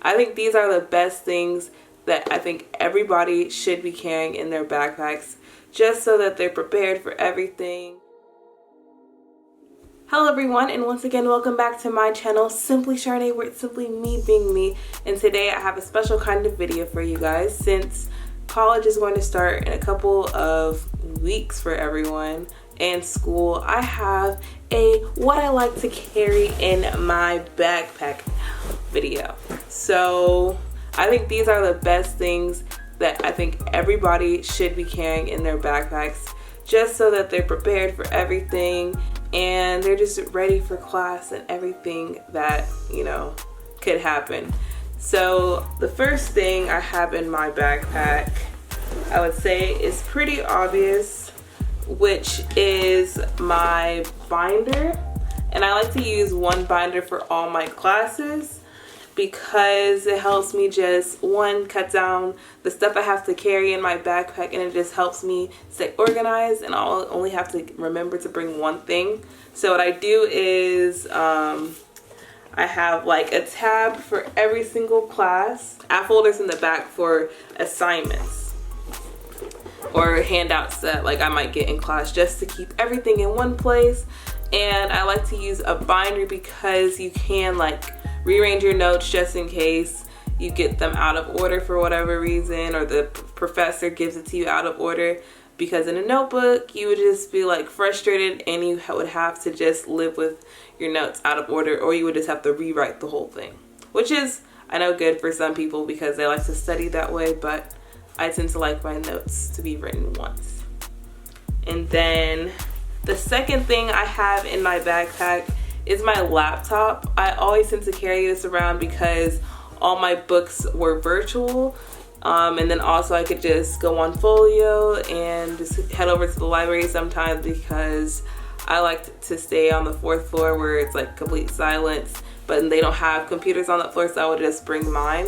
I think these are the best things that I think everybody should be carrying in their backpacks, just so that they're prepared for everything. Hello everyone, and once again welcome back to my channel, Simply Charnay, where it's simply me being me. And today I have a special kind of video for you guys, since college is going to start in a couple of weeks for everyone, and school. I have a what I like to carry in my backpack video. So I think these are the best things that I think everybody should be carrying in their backpacks, just so that they're prepared for everything and they're just ready for class and everything that, you know, could happen. So the first thing I have in my backpack, I would say, is pretty obvious, which is my binder. And I like to use one binder for all my classes because it helps me just, one, cut down the stuff I have to carry in my backpack, and it just helps me stay organized, and I'll only have to remember to bring one thing. So what I do is I have like a tab for every single class. I have folders in the back for assignments or handouts that like I might get in class, just to keep everything in one place. And I like to use a binder because you can like rearrange your notes just in case you get them out of order for whatever reason, or the professor gives it to you out of order. Because in a notebook you would just be like frustrated, and you would have to just live with your notes out of order, or you would just have to rewrite the whole thing, which is, I know, good for some people because they like to study that way, but I tend to like my notes to be written once. And then the second thing I have in my backpack is my laptop. I always tend to carry this around because all my books were virtual, and then also I could just go on Folio and just head over to the library sometimes, because I like to stay on the 4th floor where it's like complete silence, but they don't have computers on that floor, so I would just bring mine.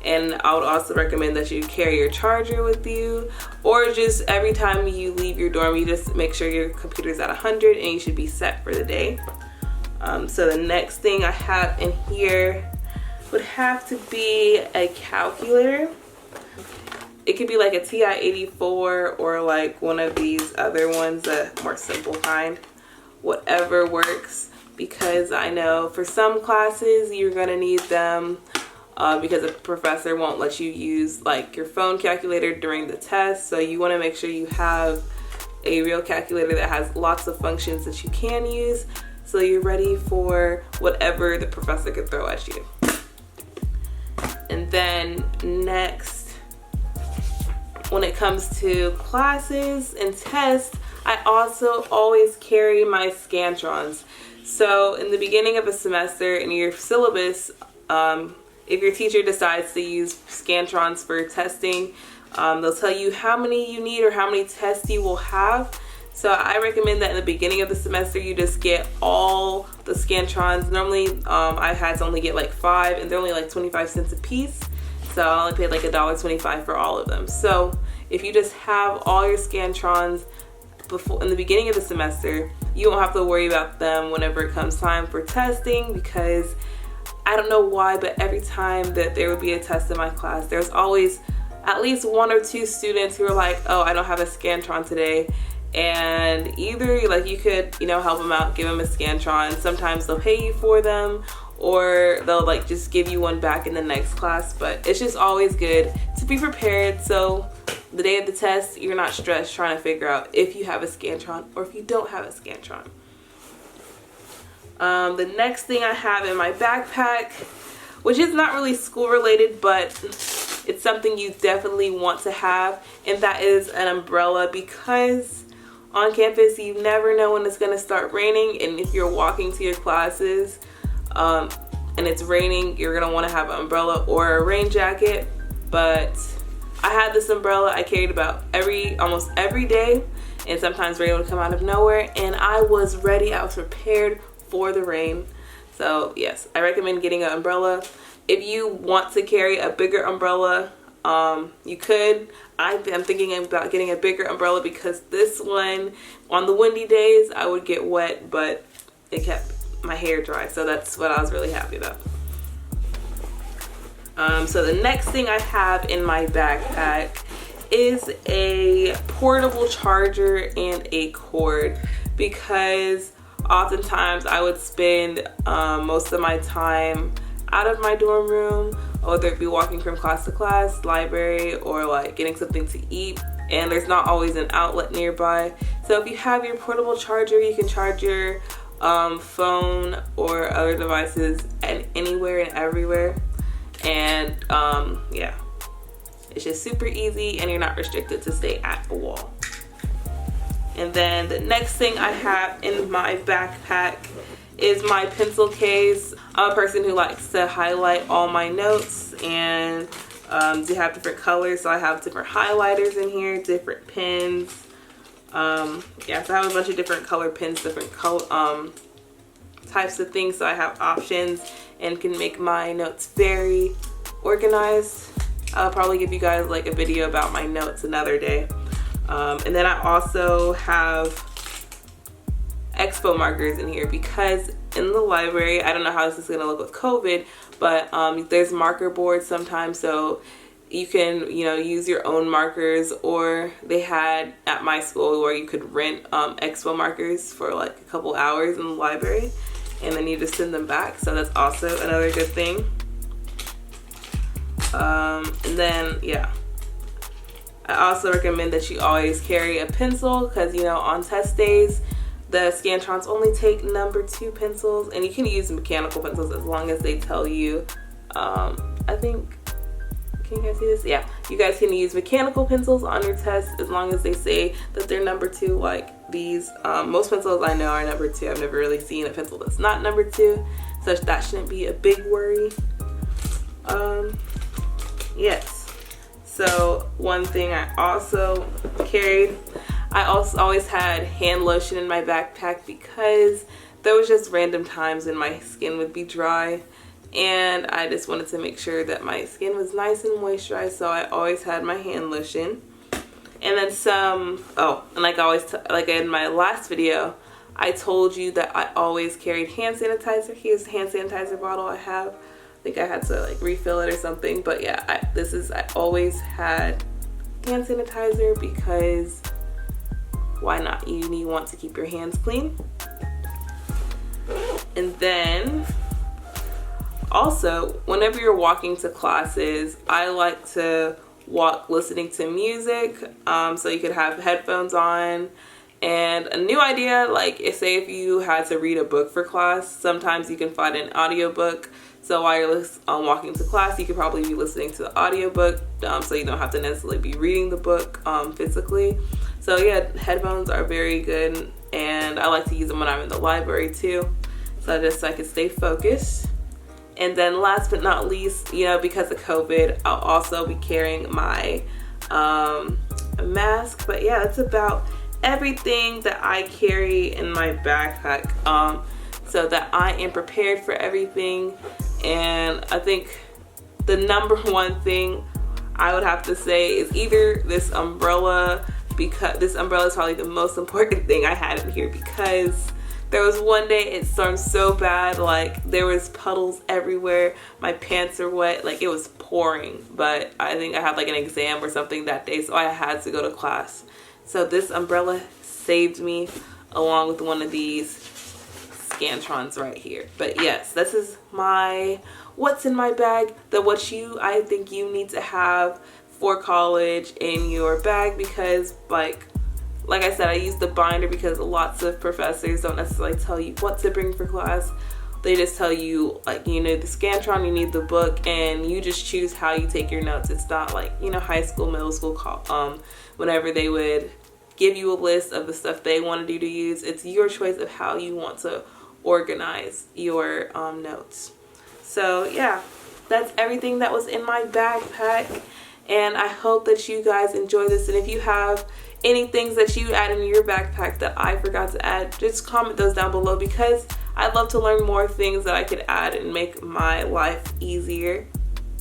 And I would also recommend that you carry your charger with you, or just every time you leave your dorm, you just make sure your computer's at 100 and you should be set for the day. So the next thing I have in here would have to be a calculator. It could be like a TI-84 or like one of these other ones, a more simple kind. Whatever works, because I know for some classes you're gonna need them because the professor won't let you use like your phone calculator during the test. So you want to make sure you have a real calculator that has lots of functions that you can use, so you're ready for whatever the professor could throw at you. And then next, when it comes to classes and tests, I also always carry my Scantrons. So in the beginning of a semester in your syllabus, if your teacher decides to use Scantrons for testing, they'll tell you how many you need or how many tests you will have. So I recommend that in the beginning of the semester you just get all the Scantrons. Normally I've had to only get like 5, and they're only like 25 cents a piece. So I only paid like $1.25 for all of them. So if you just have all your Scantrons in the beginning of the semester, you won't have to worry about them whenever it comes time for testing, because I don't know why, but every time that there would be a test in my class, there's always at least 1 or 2 students who are like, oh, I don't have a Scantron today. And either like you could, you know, help them out, give them a Scantron. Sometimes they'll pay you for them, or they'll like just give you one back in the next class. But it's just always good to be prepared, so the day of the test you're not stressed trying to figure out if you have a Scantron or if you don't have a Scantron. The next thing I have in my backpack, which is not really school related, but it's something you definitely want to have, and that is an umbrella, because on campus you never know when it's going to start raining, and if you're walking to your classes and it's raining, you're going to want to have an umbrella or a rain jacket. But I had this umbrella I carried about almost every day, and sometimes rain would come out of nowhere, and I was ready, I was prepared for the rain. So yes, I recommend getting an umbrella. If you want to carry a bigger umbrella, you could. I'm thinking about getting a bigger umbrella because this one, on the windy days, I would get wet, but it kept my hair dry, so that's what I was really happy about. So the next thing I have in my backpack is a portable charger and a cord, because oftentimes I would spend most of my time out of my dorm room, whether it be walking from class to class, library, or like getting something to eat, and there's not always an outlet nearby. So if you have your portable charger, you can charge your phone or other devices anywhere and everywhere. And yeah, it's just super easy and you're not restricted to stay at a wall. And then the next thing I have in my backpack is my pencil case. I'm a person who likes to highlight all my notes and to have different colors. So I have different highlighters in here, different pens. Yeah, so I have a bunch of different color pens, different color types of things. So I have options and can make my notes very organized. I'll probably give you guys like a video about my notes another day. And then I also have expo markers in here, because in the library, I don't know how this is gonna look with COVID, but there's marker boards sometimes, so you can, you know, use your own markers, or they had at my school where you could rent expo markers for like a couple hours in the library, and then you just send them back. So that's also another good thing. And then yeah, I also recommend that you always carry a pencil, because you know, on test days the Scantrons only take number 2 pencils, and you can use mechanical pencils as long as they tell you, I think, can you guys see this? Yeah, you guys can use mechanical pencils on your test as long as they say that they're number 2, like these. Most pencils I know are number 2. I've never really seen a pencil that's not number 2, so that shouldn't be a big worry. Yes, so one thing I also carried, I also always had hand lotion in my backpack, because there was just random times when my skin would be dry and I just wanted to make sure that my skin was nice and moisturized, so I always had my hand lotion. And then some, oh, and like I always, like in my last video, I told you that I always carried hand sanitizer. Here's the hand sanitizer bottle I have. I think I had to like refill it or something, but yeah, I always had hand sanitizer, because why not? You want to keep your hands clean. And then also, whenever you're walking to classes, I like to walk listening to music. So you could have headphones on. And a new idea, like say if you had to read a book for class, sometimes you can find an audiobook. So while you're walking to class, you could probably be listening to the audiobook, so you don't have to necessarily be reading the book physically. So yeah, headphones are very good, and I like to use them when I'm in the library too, so I can stay focused. And then last but not least, you know, because of COVID, I'll also be carrying my mask. But yeah, that's about everything that I carry in my backpack, so that I am prepared for everything. And I think the number one thing I would have to say is either this umbrella, because this umbrella is probably the most important thing I had in here, because there was one day it stormed so bad, like there was puddles everywhere, my pants are wet, like it was pouring. But I think I had like an exam or something that day, so I had to go to class. So this umbrella saved me, along with one of these Scantrons right here. But yes, this is my what's in my bag, I think you need to have for college in your bag, because like I said, I use the binder because lots of professors don't necessarily tell you what to bring for class. They just tell you, like, you know, the Scantron, you need the book, and you just choose how you take your notes. It's not like, you know, high school, middle school, whenever they would give you a list of the stuff they wanted you to use. It's your choice of how you want to organize your notes. So yeah, that's everything that was in my backpack, and I hope that you guys enjoy this. And if you have any things that you add in your backpack that I forgot to add, just comment those down below, because I'd love to learn more things that I could add and make my life easier.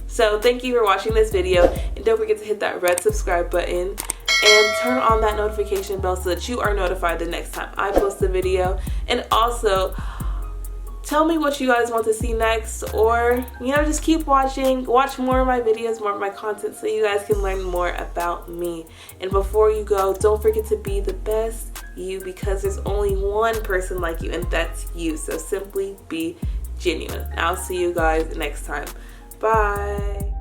So thank you for watching this video, and don't forget to hit that red subscribe button and turn on that notification bell so that you are notified the next time I post a video. And also tell me what you guys want to see next, or just keep watching. Watch more of my videos, more of my content, so you guys can learn more about me. And before you go, don't forget to be the best you, because there's only one person like you, and that's you. So simply be genuine. I'll see you guys next time. Bye.